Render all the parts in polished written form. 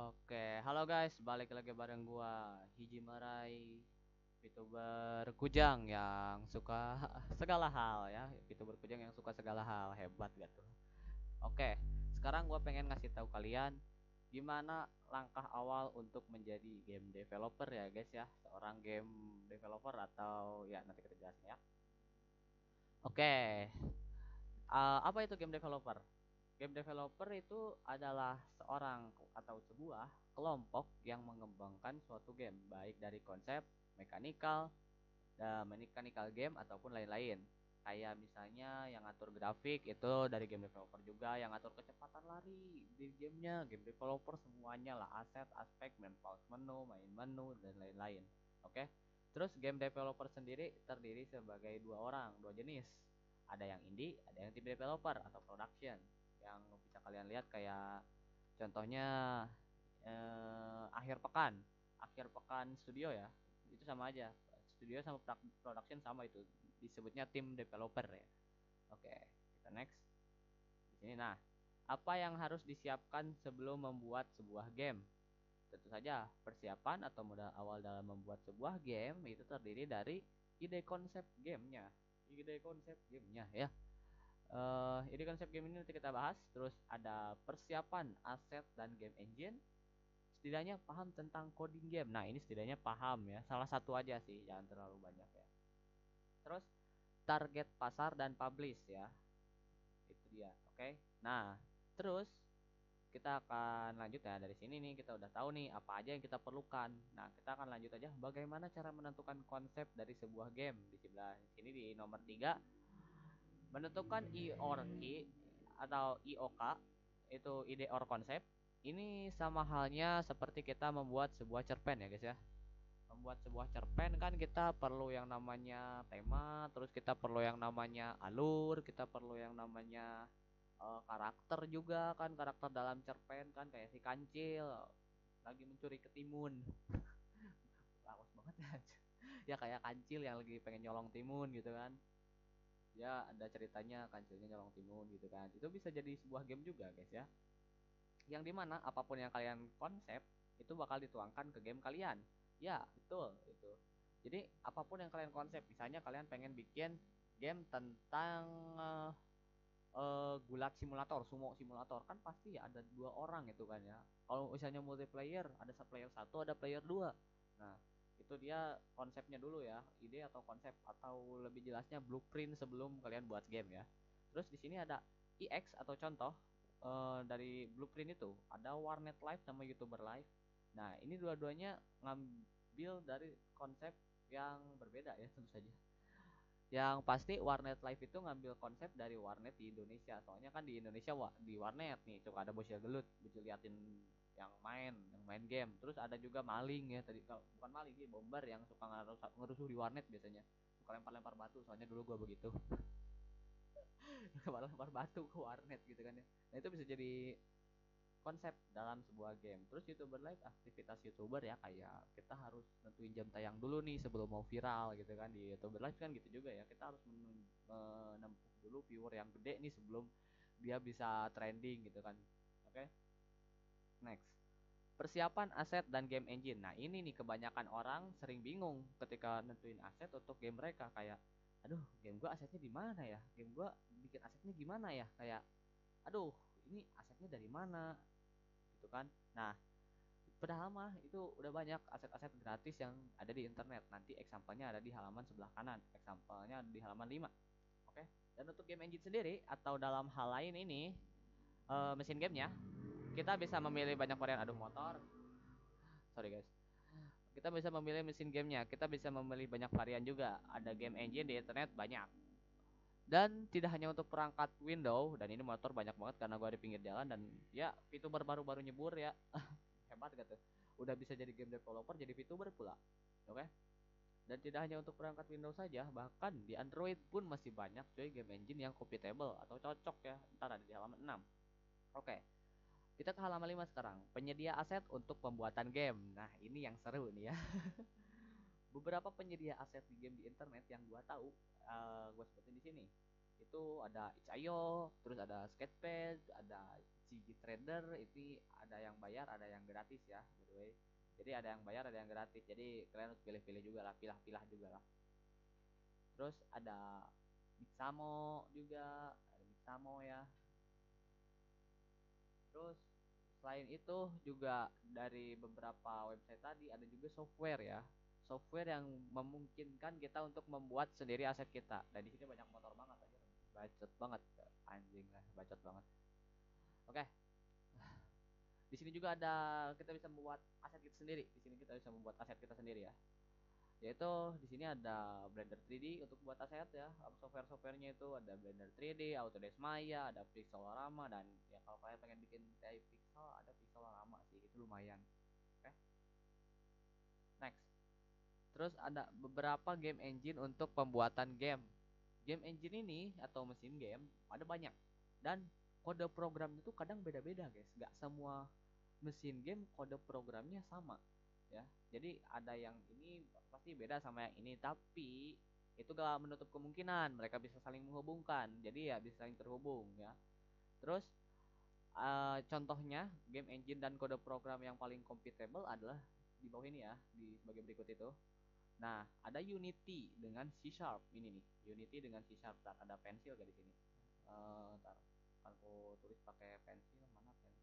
Oke, halo guys, balik lagi bareng gua Hiji Marai, VTuber Kujang yang suka segala hal ya, VTuber Kujang yang suka segala hal, hebat gitu. Oke, sekarang gua pengen ngasih tahu kalian gimana langkah awal untuk menjadi game developer ya guys ya, seorang game developer atau ya nanti kita jelasin ya. Oke, apa itu game developer? Game developer itu adalah seorang atau sebuah kelompok yang mengembangkan suatu game, baik dari konsep, mekanikal, dan mechanical game ataupun lain-lain. Kayak misalnya yang ngatur grafik itu dari game developer juga, yang ngatur kecepatan lari di gamenya, game developer semuanya lah, aset, aspek, main pause menu, main menu dan lain-lain. Oke. Terus game developer sendiri terdiri sebagai dua orang, dua jenis. Ada yang indie, ada yang tim developer atau production. Yang bisa kalian lihat kayak contohnya akhir pekan studio ya, itu sama aja, studio sama production sama, itu disebutnya tim developer ya. Oke, kita next di sini. Nah, apa yang harus disiapkan sebelum membuat sebuah game? Tentu saja persiapan atau modal awal dalam membuat sebuah game itu terdiri dari ide konsep gamenya, ya. Ide konsep game ini nanti kita bahas. Terus ada persiapan aset dan game engine, setidaknya paham tentang coding game. Nah, ini setidaknya paham ya, salah satu aja sih, jangan terlalu banyak ya. Terus target pasar dan publish ya, itu dia. Oke. Nah, terus kita akan lanjut ya, dari sini nih kita udah tahu nih apa aja yang kita perlukan. Nah, kita akan lanjut aja bagaimana cara menentukan konsep dari sebuah game. Di sebelah sini di nomor 3, menentukan I or key atau IOK, itu ide or konsep. Ini sama halnya seperti kita membuat sebuah cerpen ya guys ya. Membuat sebuah cerpen kan kita perlu yang namanya tema, terus kita perlu yang namanya alur, kita perlu yang namanya karakter juga kan, karakter dalam cerpen kan, kayak si Kancil lagi mencuri ketimun. Lawas banget ya. Ya kayak Kancil yang lagi pengen nyolong timun gitu kan. Ya ada ceritanya Kancilnya nyolong timun gitu kan. Itu bisa jadi sebuah game juga guys ya. Yang dimana apapun yang kalian konsep itu bakal dituangkan ke game kalian. Ya betul itu. Jadi apapun yang kalian konsep, misalnya kalian pengen bikin game tentang gulat simulator, sumo simulator, kan pasti ya ada dua orang itu kan ya. Kalau misalnya multiplayer, ada player satu, ada player dua. Nah, itu dia konsepnya dulu ya, ide atau konsep atau lebih jelasnya blueprint sebelum kalian buat game ya. Terus di sini ada EX atau contoh dari blueprint itu, ada Warnet Live sama YouTuber Live. Nah, ini dua-duanya ngambil dari konsep yang berbeda ya tentu saja. Yang pasti Warnet Live itu ngambil konsep dari warnet di Indonesia. Soalnya kan di Indonesia di warnet nih suka ada bocil gelut, bocil liatin yang main game. Terus ada juga maling ya tadi, kalau bukan maling sih, bomber yang suka ngerusuh di warnet biasanya. Suka lempar-lempar batu, soalnya dulu gua begitu. Lempar batu ke warnet gitu kan ya. Nah, itu bisa jadi konsep dalam sebuah game. Terus YouTuber Live, aktivitas YouTuber ya, kayak kita harus nentuin jam tayang dulu nih sebelum mau viral gitu kan. Di YouTuber Live kan gitu juga ya, kita harus menempuh dulu viewer yang gede nih sebelum dia bisa trending gitu kan. Oke. Next, persiapan aset dan game engine. Nah, ini nih kebanyakan orang sering bingung ketika nentuin aset untuk game mereka, kayak aduh, game gua asetnya di mana ya, game gua bikin asetnya gimana ya, kayak aduh, ini asetnya dari mana gitu kan. Nah, padahal mah itu udah banyak aset-aset gratis yang ada di internet. Nanti example-nya ada di halaman sebelah kanan. Example-nya ada di halaman 5. Oke. Dan untuk game engine sendiri atau dalam hal lain ini mesin gamenya, kita bisa memilih banyak varian. Aduh, motor. Sorry guys. Kita bisa memilih mesin gamenya. Kita bisa memilih banyak varian juga. Ada game engine di internet banyak. Dan tidak hanya untuk perangkat Windows, dan ini motor banyak banget karena gua di pinggir jalan, dan ya VTuber baru-baru nyebur ya. Hebat gitu, udah bisa jadi game developer, jadi VTuber pula. Oke. Dan tidak hanya untuk perangkat Windows saja, bahkan di Android pun masih banyak coy game engine yang compatible atau cocok ya. Ntar ada di halaman 6. Oke, kita ke halaman 5 sekarang. Penyedia aset untuk pembuatan game. Nah, ini yang seru nih ya. Beberapa penyedia aset di game di internet yang gua tahu, gua sebutin di sini. itu ada itch.io, terus ada Sketchpad, ada CG Trader. Ini ada yang bayar, ada yang gratis ya, by the way. Jadi ada yang bayar, ada yang gratis. Jadi kalian harus pilih-pilih juga lah, pilah-pilah juga lah. Terus ada Mixamo juga, ada Mixamo ya. Terus selain itu juga dari beberapa website tadi ada juga software ya. Software yang memungkinkan kita untuk membuat sendiri aset kita. Dan di sini banyak motor banget aja. Bacot banget, anjing lah, bacot banget. Oke. Di sini juga ada, kita bisa membuat aset kita sendiri. Di sini kita bisa membuat aset kita sendiri ya. Yaitu di sini ada Blender 3D untuk buat aset ya. Software-softwarenya itu ada Blender 3D, Autodesk Maya, ada Pixelorama, dan ya kalau kalian pengen bikin kayak pixel ada Pixelorama sih, itu lumayan. Oke. Next. Terus ada beberapa game engine untuk pembuatan game. Game engine ini atau mesin game ada banyak, dan kode program itu kadang beda-beda guys. Gak semua mesin game kode programnya sama ya. Jadi ada yang ini pasti beda sama yang ini, tapi itu gak menutup kemungkinan mereka bisa saling menghubungkan. Jadi ya bisa saling terhubung ya. Terus contohnya game engine dan kode program yang paling compatible adalah di bawah ini ya, di sebagai berikut itu. Nah, ada Unity dengan C Sharp ini nih. Unity dengan C Sharp. Ntar ada pensil gak di sini? Ntar aku tulis pakai pensil. Mana pensil?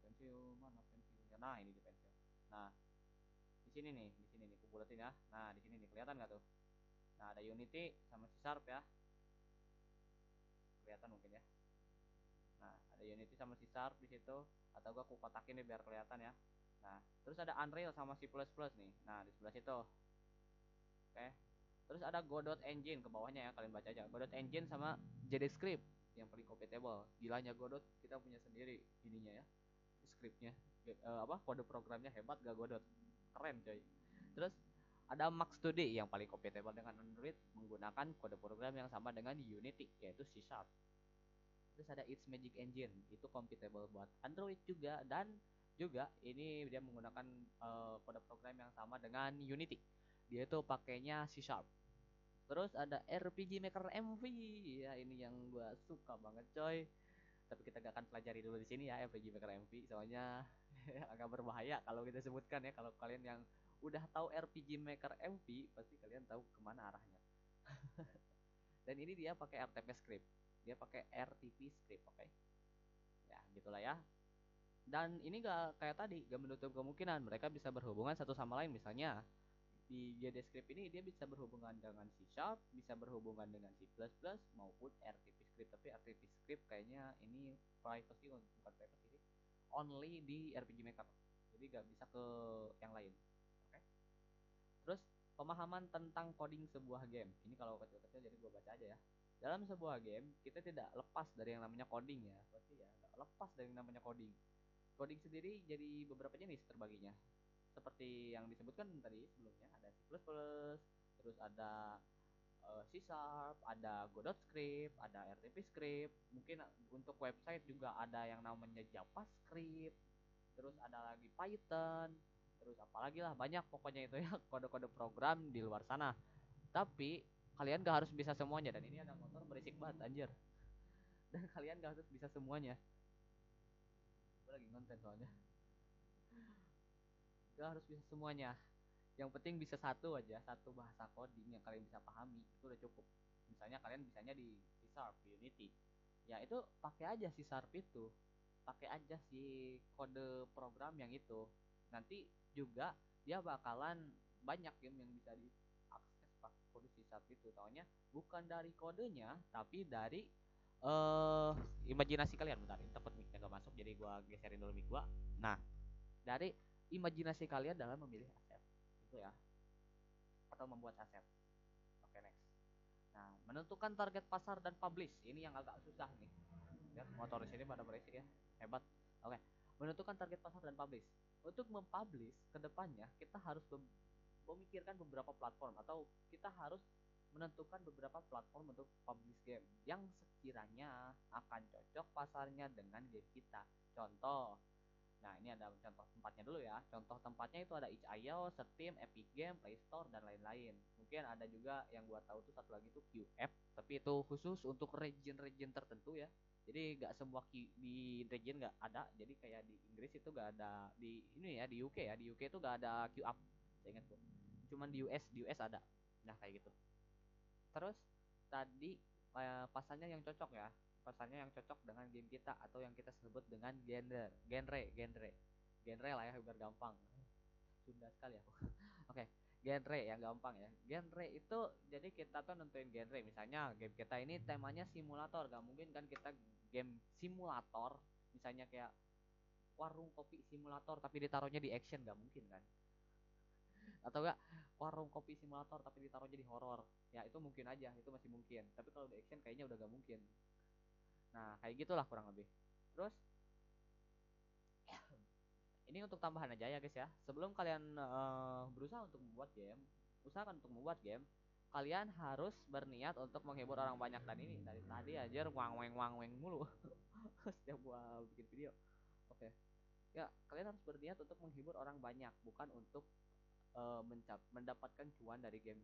Pensil. Mana pensilnya? Nah, ini di pensil. Nah, di sini nih, aku buletin ya. Nah, di sini nih kelihatan nggak tuh? Nah, ada Unity sama C Sharp ya. Kelihatan mungkin ya. Nah, ada Unity sama C Sharp di situ, atau gua aku kotakin nih biar kelihatan ya. Nah, terus ada Unreal sama C++ nih. Nah, di sebelah situ. Oke. Terus ada Godot Engine ke bawahnya ya, kalian baca aja. Godot Engine sama JavaScript yang paling compatible. Gilanya Godot, kita punya sendiri ininya ya. Scriptnya, kode programnya hebat gak Godot. Keren coy. Terus ada Max2D yang paling compatible dengan Android menggunakan kode program yang sama dengan Unity, yaitu C Sharp. Terus ada It's Magic Engine, itu compatible buat Android juga, dan juga ini dia menggunakan kode program yang sama dengan Unity. Dia itu pakainya C Sharp. Terus ada RPG Maker MV ya, ini yang gua suka banget coy. Tapi kita gak akan pelajari dulu di sini ya RPG Maker MV, soalnya agak berbahaya kalau kita sebutkan ya. Kalau kalian yang udah tahu RPG Maker MV pasti kalian tahu kemana arahnya. Dan ini dia pakai RTP script, dia pakai RTP script, oke? Ya gitulah ya. Dan ini gak kayak tadi, gak menutup kemungkinan mereka bisa berhubungan satu sama lain. Misalnya di JavaScript ini dia bisa berhubungan dengan C Sharp, bisa berhubungan dengan C++ maupun RTP script. Tapi RTP script kayaknya ini privacy, bukan privacy sih, only di RPG Maker, jadi gak bisa ke yang lain. Oke. Terus pemahaman tentang coding sebuah game ini kalau kecil-kecil, jadi gue baca aja ya. Dalam sebuah game kita tidak lepas dari yang namanya coding ya, pasti ya nggak lepas dari yang namanya coding. Coding sendiri jadi beberapa jenis terbaginya, seperti yang disebutkan tadi sebelumnya. Ada C++, terus ada C Sharp, ada Godot script, ada RTP script. Mungkin untuk website juga ada yang namanya JavaScript. Terus ada lagi Python. Terus apalagi lah, banyak pokoknya itu ya kode-kode program di luar sana. Tapi kalian gak harus bisa semuanya. Dan ini ada motor berisik banget anjir. Dan kalian gak harus bisa semuanya. Gue lagi ngonten soalnya. Gak harus bisa semuanya. Yang penting bisa satu aja, satu bahasa coding yang kalian bisa pahami, itu udah cukup. Misalnya kalian bisanya di C Sharp, Unity, ya itu pakai aja C Sharp itu, pakai aja si kode program yang itu. Nanti juga dia bakalan banyak game yang bisa diakses pakai kode C Sharp itu. Soalnya bukan dari kodenya, tapi dari eh imajinasi kalian. Bentar, ini takut mic-nya gak masuk, jadi gua geserin dulu mic gua. Nah, dari imajinasi kalian dalam memilih aset itu ya, atau membuat aset. Oke, next. Nah, menentukan target pasar dan publish, ini yang agak susah nih. Lihat motor di sini pada berisik ya, hebat. Oke, menentukan target pasar dan publish. Untuk mempublish kedepannya kita harus memikirkan beberapa platform, atau kita harus menentukan beberapa platform untuk publish game yang sekiranya akan cocok pasarnya dengan game kita. Contoh, Nah, ini ada contoh tempatnya dulu ya. Contoh tempatnya itu ada itch.io, Steam, Epic Game, Play Store, dan lain-lain. Mungkin ada juga yang gua tahu tuh satu lagi tuh QF, tapi itu khusus untuk region-region tertentu ya. Jadi nggak semua di region nggak ada. Jadi kayak di Inggris itu nggak ada, di ini ya di UK ya, di UK itu nggak ada QF. Saya ingat tuh. Cuman di US ada. Nah kayak gitu. Terus tadi pasalnya yang cocok ya, pasalnya yang cocok dengan game kita atau yang kita sebut dengan genre lah ya biar gampang. Sunda sekali aku. Oke, genre yang gampang ya. Genre itu jadi kita tuh nentuin genre. Misalnya game kita ini temanya simulator, gak mungkin kan kita game simulator. Misalnya kayak warung kopi simulator tapi ditaruhnya di action, gak mungkin kan. Atau enggak warung kopi simulator tapi ditaruh jadi horor, ya itu mungkin aja, itu masih mungkin, tapi kalau di action kayaknya udah gak mungkin. Nah kayak gitulah kurang lebih. Terus ini untuk tambahan aja ya guys ya, sebelum kalian berusaha untuk membuat game, usahakan untuk membuat game, kalian harus berniat untuk menghibur orang banyak. Dan ini dari tadi aja wang weng mulu setiap gua bikin video. Oke, ya kalian harus berniat untuk menghibur orang banyak, bukan untuk mendapatkan cuan dari game,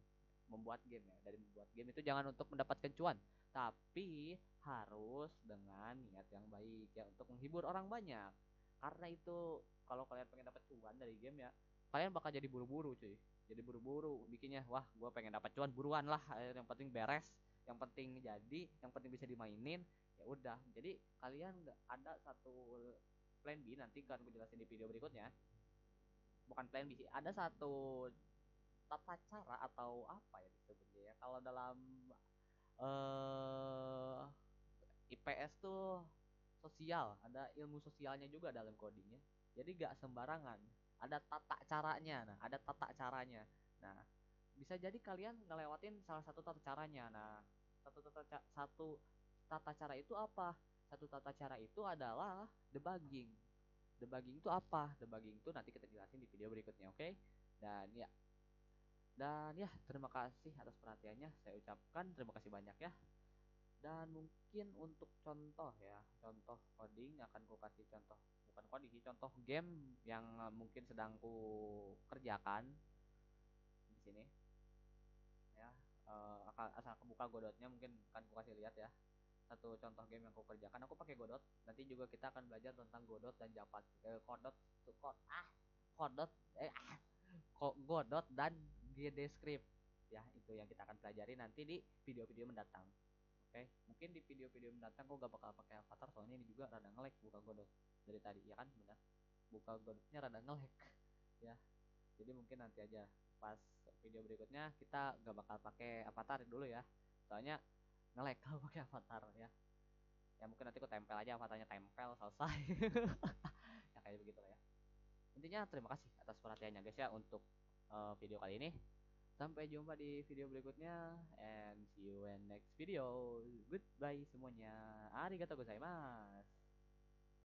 membuat game ya. Dari membuat game itu jangan untuk mendapatkan cuan, tapi harus dengan niat yang baik ya, untuk menghibur orang banyak. Karena itu kalau kalian pengen dapat cuan dari game ya, kalian bakal jadi buru-buru cuy, jadi buru-buru bikinnya. Wah gue pengen dapat cuan buruan lah, yang penting beres, yang penting jadi, yang penting bisa dimainin. Ya udah, jadi kalian nggak ada satu plan B, nanti kan gue jelasin di video berikutnya. Bukan plan B sih, ada satu tata cara atau apa ya disebutnya ya, kalau dalam eh IPS tuh sosial, ada ilmu sosialnya juga dalam codingnya. Jadi gak sembarangan, ada tata caranya. Nah ada tata caranya. Nah bisa jadi kalian ngelewatin salah satu tata caranya. Nah satu tata cara itu apa? Satu tata cara itu adalah debugging. Debugging itu apa? Debugging itu nanti kita jelasin di video berikutnya, oke? Dan ya, terima kasih atas perhatiannya. Saya ucapkan terima kasih banyak ya. Dan mungkin untuk contoh ya, contoh coding akan ku kasih contoh, bukan coding sih, contoh game yang mungkin sedang ku kerjakan di sini ya. Asal kebuka godotnya mungkin akan ku kasih lihat ya. Satu contoh game yang ku kerjakan, aku pakai Godot. Nanti juga kita akan belajar tentang Godot dan Java, Godot, Godot, Godot dan GDScript ya. Itu yang kita akan pelajari nanti di video-video mendatang. Oke, mungkin di video-video mendatang gue gak bakal pakai avatar, soalnya ini juga rada nge-lag buka Godot dari tadi ya kan, benar. Buka Godotnya rada nge-lag ya. Jadi mungkin nanti aja pas video berikutnya kita gak bakal pakai avatar dulu ya. Soalnya nge-lag kalau pakai avatar ya. Ya mungkin nanti aku tempel aja avatarnya, tempel selesai. Ya kayak begitu lah ya. Intinya terima kasih atas perhatiannya guys ya untuk video kali ini. Sampai jumpa di video berikutnya, and see you in next video. Goodbye semuanya. Arigatou gozaimasu.